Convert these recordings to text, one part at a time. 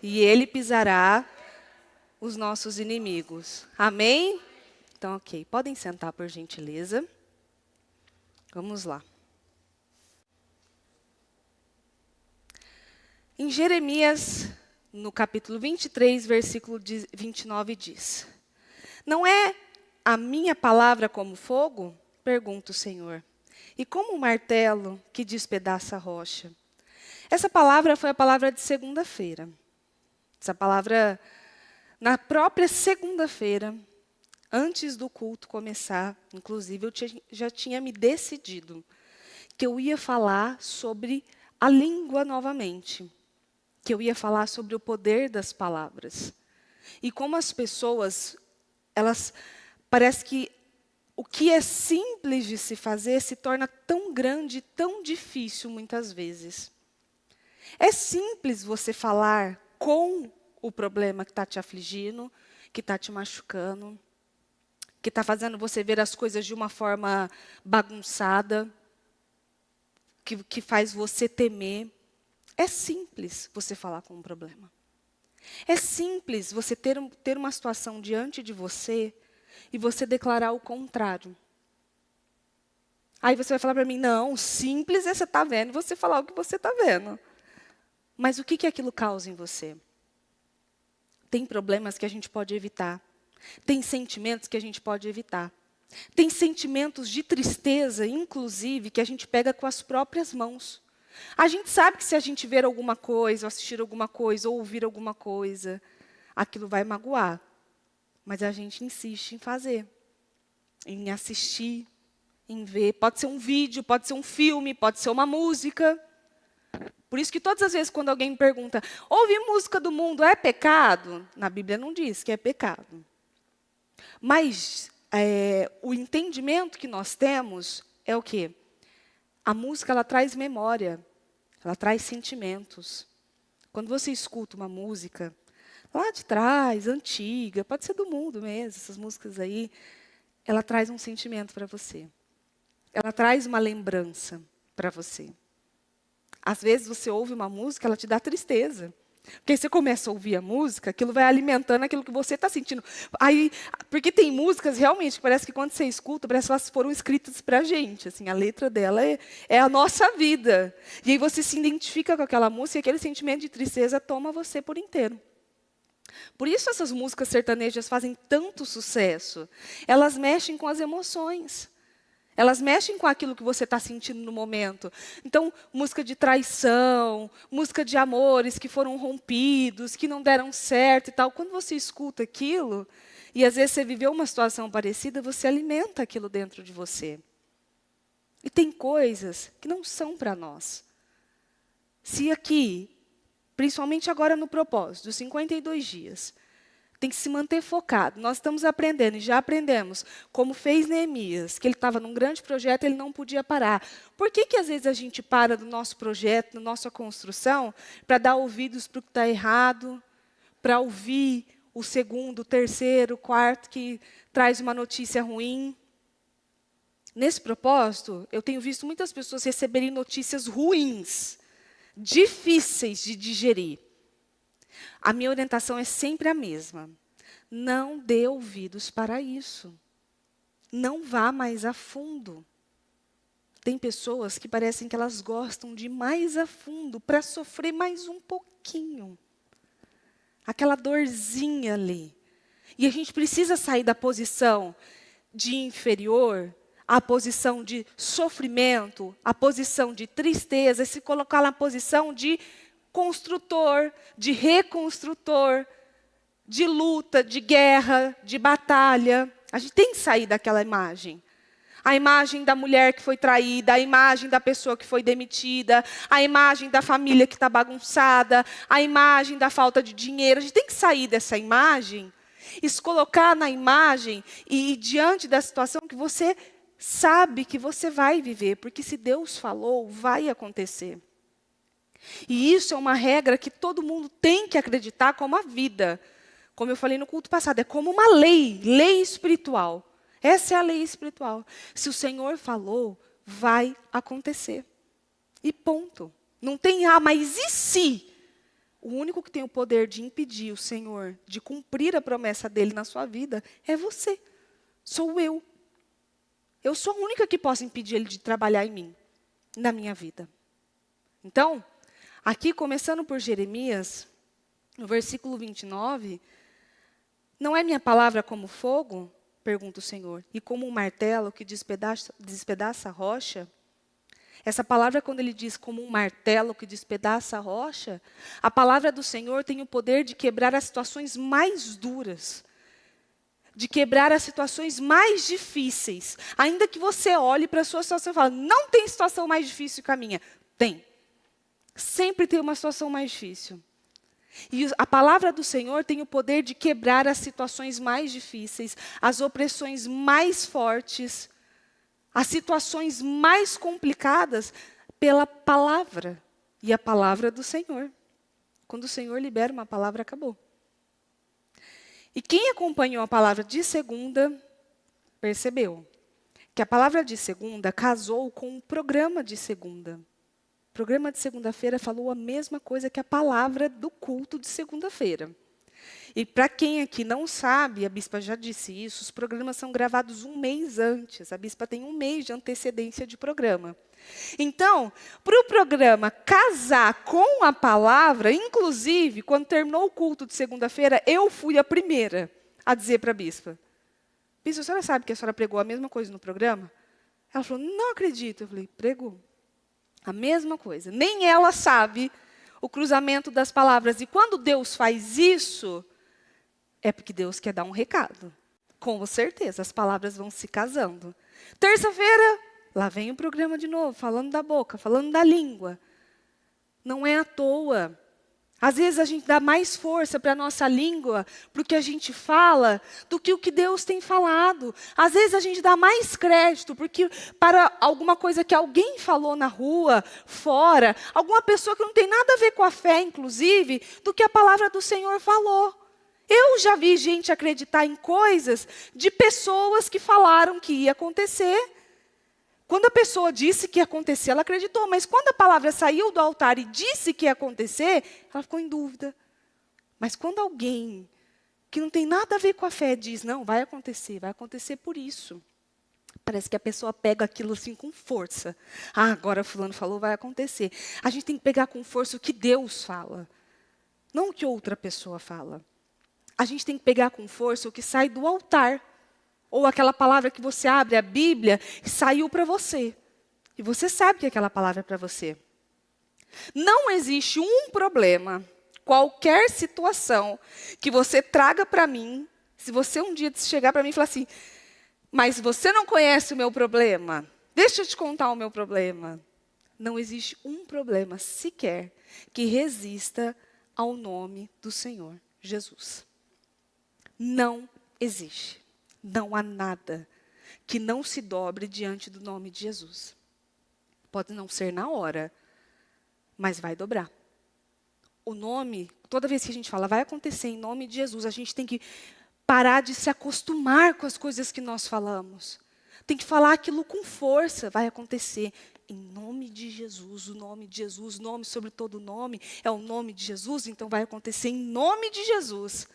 e Ele pisará os nossos inimigos. Amém? Então, ok. Podem sentar, por gentileza. Vamos lá. Em Jeremias, no capítulo 23, versículo 29, diz: Não é a minha palavra como fogo? Pergunta o Senhor. E como um martelo que despedaça a rocha? Essa palavra foi a palavra de segunda-feira. Essa palavra, na própria segunda-feira, antes do culto começar, inclusive, já tinha me decidido que eu ia falar sobre a língua novamente. Que eu ia falar sobre o poder das palavras. E como as pessoas, elas, parece que o que é simples de se fazer se torna tão grande, tão difícil muitas vezes. É simples você falar com o problema que está te afligindo, que está te machucando, que está fazendo você ver as coisas de uma forma bagunçada, que faz você temer. É simples você falar com um problema. É simples você ter uma situação diante de você e você declarar o contrário. Aí você vai falar para mim, não, simples é você estar vendo e você falar o que você está vendo. Mas o que aquilo causa em você? Tem problemas que a gente pode evitar. Tem sentimentos que a gente pode evitar. Tem sentimentos de tristeza, inclusive, que a gente pega com as próprias mãos. A gente sabe que se a gente ver alguma coisa, ou assistir alguma coisa, ou ouvir alguma coisa, aquilo vai magoar. Mas a gente insiste em fazer, em assistir, em ver. Pode ser um vídeo, pode ser um filme, pode ser uma música. Por isso que todas as vezes quando alguém me pergunta, ouvir música do mundo é pecado? Na Bíblia não diz que é pecado. Mas o entendimento que nós temos é o quê? A música, ela traz memória, ela traz sentimentos. Quando você escuta uma música lá de trás, antiga, pode ser do mundo mesmo, essas músicas aí, ela traz um sentimento para você. Ela traz uma lembrança para você. Às vezes você ouve uma música, ela te dá tristeza. Porque você começa a ouvir a música, aquilo vai alimentando aquilo que você está sentindo. Aí, porque tem músicas realmente que parece que quando você escuta, parece que elas foram escritas para a gente. Assim, a letra dela é a nossa vida. E aí você se identifica com aquela música e aquele sentimento de tristeza toma você por inteiro. Por isso essas músicas sertanejas fazem tanto sucesso. Elas mexem com as emoções. Elas mexem com aquilo que você está sentindo no momento. Então, música de traição, música de amores que foram rompidos, que não deram certo e tal. Quando você escuta aquilo, e às vezes você viveu uma situação parecida, você alimenta aquilo dentro de você. E tem coisas que não são para nós. Se aqui, principalmente agora no propósito, dos 52 dias, tem que se manter focado. Nós estamos aprendendo, e já aprendemos, como fez Neemias, que ele estava num grande projeto, ele não podia parar. Por que às vezes a gente para do nosso projeto, da nossa construção, para dar ouvidos para o que está errado, para ouvir o segundo, o terceiro, o quarto, que traz uma notícia ruim? Nesse propósito, eu tenho visto muitas pessoas receberem notícias ruins, difíceis de digerir. A minha orientação é sempre a mesma. Não dê ouvidos para isso. Não vá mais a fundo. Tem pessoas que parecem que elas gostam de ir mais a fundo para sofrer mais um pouquinho. Aquela dorzinha ali. E a gente precisa sair da posição de inferior, a posição de sofrimento, a posição de tristeza, e se colocar na posição de construtor, de reconstrutor, de luta, de guerra, de batalha. A gente tem que sair daquela imagem. A imagem da mulher que foi traída, a imagem da pessoa que foi demitida, a imagem da família que está bagunçada, a imagem da falta de dinheiro. A gente tem que sair dessa imagem e se colocar na imagem e diante da situação que você sabe que você vai viver. Porque se Deus falou, vai acontecer. E isso é uma regra que todo mundo tem que acreditar como a vida. Como eu falei no culto passado, é como uma lei espiritual. Essa é a lei espiritual. Se o Senhor falou, vai acontecer. E ponto. Não tem, mas e se? o único que tem o poder de impedir o Senhor de cumprir a promessa dele na sua vida é você. Sou eu. Eu sou a única que posso impedir ele de trabalhar em mim, na minha vida. Então, aqui começando por Jeremias, no versículo 29, não é minha palavra como fogo? Pergunta o Senhor. E como um martelo que despedaça a rocha? Essa palavra, quando ele diz como um martelo que despedaça a rocha, a palavra do Senhor tem o poder de quebrar as situações mais duras, de quebrar as situações mais difíceis. Ainda que você olhe para a sua situação e fale, não tem situação mais difícil que a minha. Tem. Sempre tem uma situação mais difícil. E a palavra do Senhor tem o poder de quebrar as situações mais difíceis, as opressões mais fortes, as situações mais complicadas pela palavra. E a palavra do Senhor. Quando o Senhor libera uma palavra, acabou. E quem acompanhou a palavra de segunda, percebeu que a palavra de segunda casou com o programa de segunda. O programa de segunda-feira falou a mesma coisa que a palavra do culto de segunda-feira. E para quem aqui não sabe, a bispa já disse isso, os programas são gravados um mês antes. A bispa tem um mês de antecedência de programa. Então, para o programa casar com a palavra, inclusive, quando terminou o culto de segunda-feira, eu fui a primeira a dizer para a bispa, bispa, a senhora sabe que a senhora pregou a mesma coisa no programa? Ela falou, não acredito. Eu falei, pregou. A mesma coisa. Nem ela sabe o cruzamento das palavras. E quando Deus faz isso, é porque Deus quer dar um recado. Com certeza, as palavras vão se casando. Terça-feira, lá vem o programa de novo, falando da boca, falando da língua. Não é à toa. Às vezes a gente dá mais força para a nossa língua, para o que a gente fala, do que o que Deus tem falado. Às vezes a gente dá mais crédito para alguma coisa que alguém falou na rua, fora, alguma pessoa que não tem nada a ver com a fé, inclusive, do que a palavra do Senhor falou. Eu já vi gente acreditar em coisas de pessoas que falaram que ia acontecer. Quando a pessoa disse que ia acontecer, ela acreditou. Mas quando a palavra saiu do altar e disse que ia acontecer, ela ficou em dúvida. Mas quando alguém que não tem nada a ver com a fé diz, não, vai acontecer por isso. Parece que a pessoa pega aquilo assim com força. Ah, agora fulano falou, vai acontecer. A gente tem que pegar com força o que Deus fala, não o que outra pessoa fala. A gente tem que pegar com força o que sai do altar. Ou aquela palavra que você abre a Bíblia e saiu para você. E você sabe que aquela palavra é para você. Não existe um problema, qualquer situação que você traga para mim, se você um dia chegar para mim e falar assim, mas você não conhece o meu problema, deixa eu te contar o meu problema. Não existe um problema sequer que resista ao nome do Senhor Jesus. Não existe. Não há nada que não se dobre diante do nome de Jesus. Pode não ser na hora, mas vai dobrar. O nome, toda vez que a gente fala, vai acontecer em nome de Jesus, a gente tem que parar de se acostumar com as coisas que nós falamos. Tem que falar aquilo com força, vai acontecer em nome de Jesus, o nome de Jesus, o nome sobre todo nome é o nome de Jesus, então vai acontecer em nome de Jesus.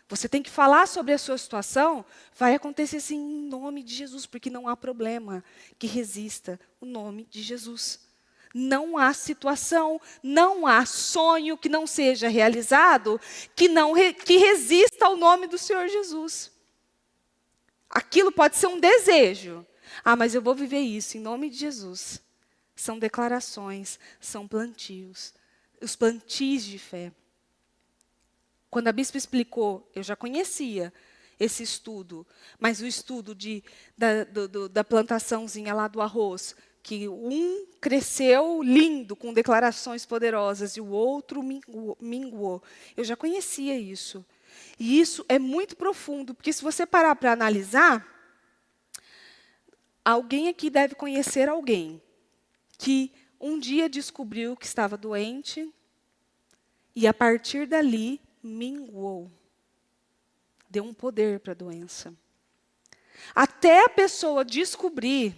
Você tem que falar sobre a sua situação, vai acontecer sim em nome de Jesus, porque não há problema que resista o nome de Jesus. Não há situação, não há sonho que não seja realizado, que resista ao nome do Senhor Jesus. Aquilo pode ser um desejo. Ah, mas eu vou viver isso em nome de Jesus. São declarações, são plantios, os plantios de fé. Quando a bispa explicou, eu já conhecia esse estudo, mas o estudo da plantaçãozinha lá do arroz, que um cresceu lindo, com declarações poderosas, e o outro minguou. Eu já conhecia isso. E isso é muito profundo, porque se você parar para analisar, alguém aqui deve conhecer alguém que um dia descobriu que estava doente, e a partir dali, minguou. Deu um poder para a doença. Até a pessoa descobrir,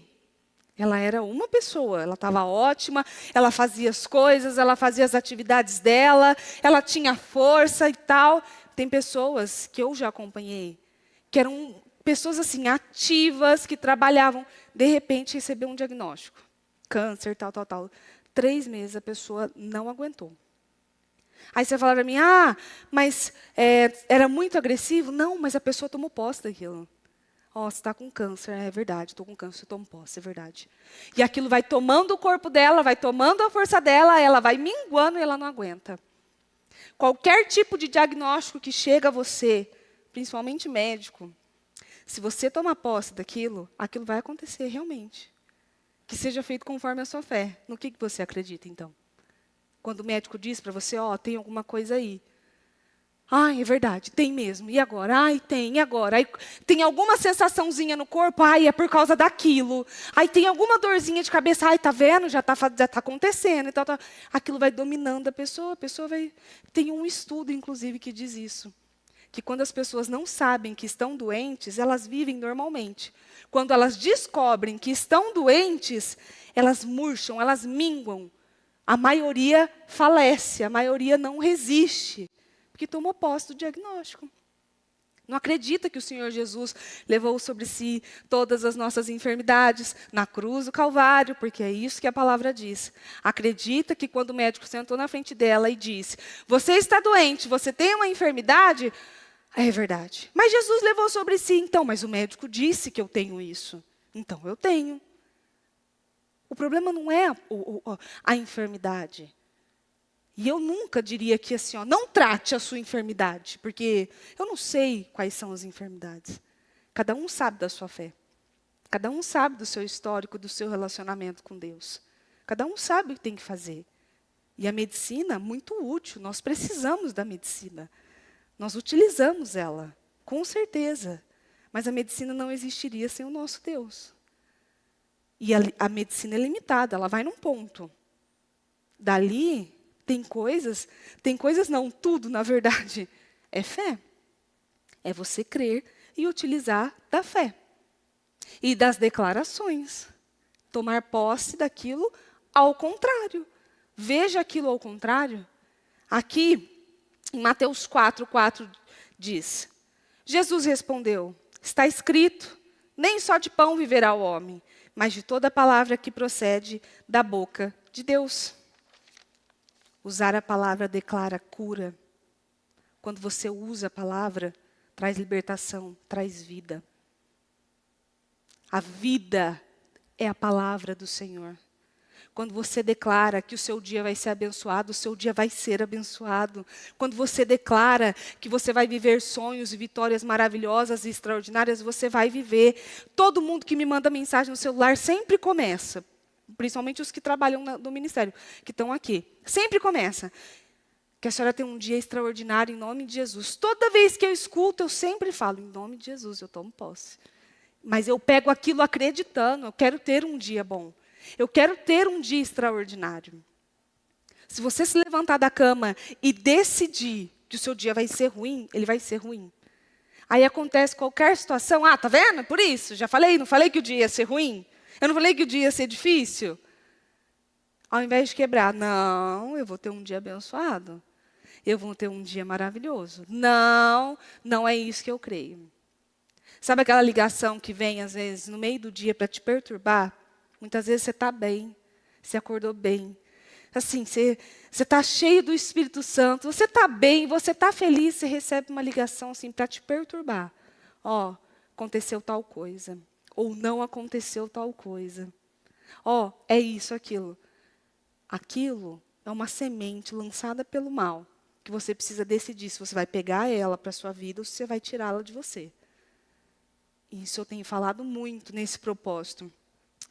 Ela era uma pessoa, ela estava ótima, ela fazia as coisas, ela fazia as atividades dela, ela tinha força e tal. Tem pessoas que eu já acompanhei, que eram pessoas assim, ativas, que trabalhavam, de repente recebeu um diagnóstico. Câncer, tal, tal, tal. 3 meses a pessoa não aguentou. Aí você fala para mim, mas era muito agressivo? Não, mas a pessoa tomou posse daquilo. Você está com câncer, é verdade, estou com câncer, eu tomo posse, é verdade. E aquilo vai tomando o corpo dela, vai tomando a força dela, ela vai minguando e ela não aguenta. Qualquer tipo de diagnóstico que chega a você, principalmente médico, se você tomar posse daquilo, aquilo vai acontecer realmente. Que seja feito conforme a sua fé. No que você acredita, então? Quando o médico diz para você, tem alguma coisa aí. É verdade, tem mesmo. E agora? Tem, e agora? Aí, tem alguma sensaçãozinha no corpo? É por causa daquilo. Aí tem alguma dorzinha de cabeça? Tá vendo? Já tá acontecendo. Então, aquilo vai dominando a pessoa vai... Tem um estudo, inclusive, que diz isso. Que quando as pessoas não sabem que estão doentes, elas vivem normalmente. Quando elas descobrem que estão doentes, elas murcham, elas minguam. A maioria falece, a maioria não resiste. Porque tomou posse do diagnóstico. Não acredita que o Senhor Jesus levou sobre si todas as nossas enfermidades na cruz do Calvário, porque é isso que a palavra diz. Acredita que quando o médico sentou na frente dela e disse, você está doente, você tem uma enfermidade? É verdade. Mas Jesus levou sobre si, então, mas o médico disse que eu tenho isso. Então, eu tenho. O problema não é a enfermidade. E eu nunca diria que assim, não trate a sua enfermidade, porque eu não sei quais são as enfermidades. Cada um sabe da sua fé. Cada um sabe do seu histórico, do seu relacionamento com Deus. Cada um sabe o que tem que fazer. E a medicina, muito útil, nós precisamos da medicina. Nós utilizamos ela, com certeza. Mas a medicina não existiria sem o nosso Deus. E a medicina é limitada, ela vai num ponto. Dali... Tem coisas não, tudo, na verdade, é fé. É você crer e utilizar da fé. E das declarações. Tomar posse daquilo ao contrário. Veja aquilo ao contrário. Aqui, em Mateus 4:4 diz, Jesus respondeu, está escrito, nem só de pão viverá o homem, mas de toda palavra que procede da boca de Deus. Usar a palavra declara cura. Quando você usa a palavra, traz libertação, traz vida. A vida é a palavra do Senhor. Quando você declara que o seu dia vai ser abençoado, o seu dia vai ser abençoado. Quando você declara que você vai viver sonhos e vitórias maravilhosas e extraordinárias, você vai viver. Todo mundo que me manda mensagem no celular sempre começa. Principalmente os que trabalham no ministério, que estão aqui. Sempre começa. Que a senhora tem um dia extraordinário em nome de Jesus. Toda vez que eu escuto, eu sempre falo, em nome de Jesus, eu tomo posse. Mas eu pego aquilo acreditando, eu quero ter um dia bom. Eu quero ter um dia extraordinário. Se você se levantar da cama e decidir que o seu dia vai ser ruim, ele vai ser ruim. Aí acontece qualquer situação, tá vendo? Por isso, já falei, não falei que o dia ia ser ruim? Eu não falei que o dia ia ser difícil? Ao invés de quebrar, não, eu vou ter um dia abençoado. Eu vou ter um dia maravilhoso. Não, não é isso que eu creio. Sabe aquela ligação que vem, às vezes, no meio do dia para te perturbar? Muitas vezes você está bem, você acordou bem. Assim, você está cheio do Espírito Santo, você está bem, você está feliz, você recebe uma ligação assim para te perturbar. Aconteceu tal coisa. Ou não aconteceu tal coisa. É isso, aquilo. Aquilo é uma semente lançada pelo mal, que você precisa decidir se você vai pegar ela para a sua vida ou se você vai tirá-la de você. Isso eu tenho falado muito nesse propósito.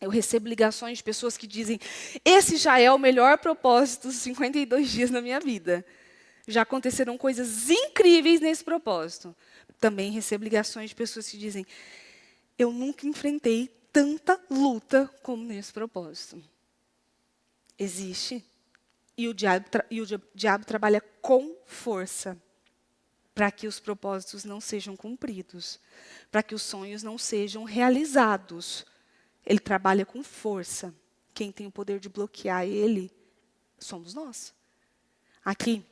Eu recebo ligações de pessoas que dizem, esse já é o melhor propósito dos 52 dias na minha vida. Já aconteceram coisas incríveis nesse propósito. Também recebo ligações de pessoas que dizem, eu nunca enfrentei tanta luta como nesse propósito. Existe. E o diabo trabalha com força para que os propósitos não sejam cumpridos, para que os sonhos não sejam realizados. Ele trabalha com força. Quem tem o poder de bloquear ele somos nós. Aqui,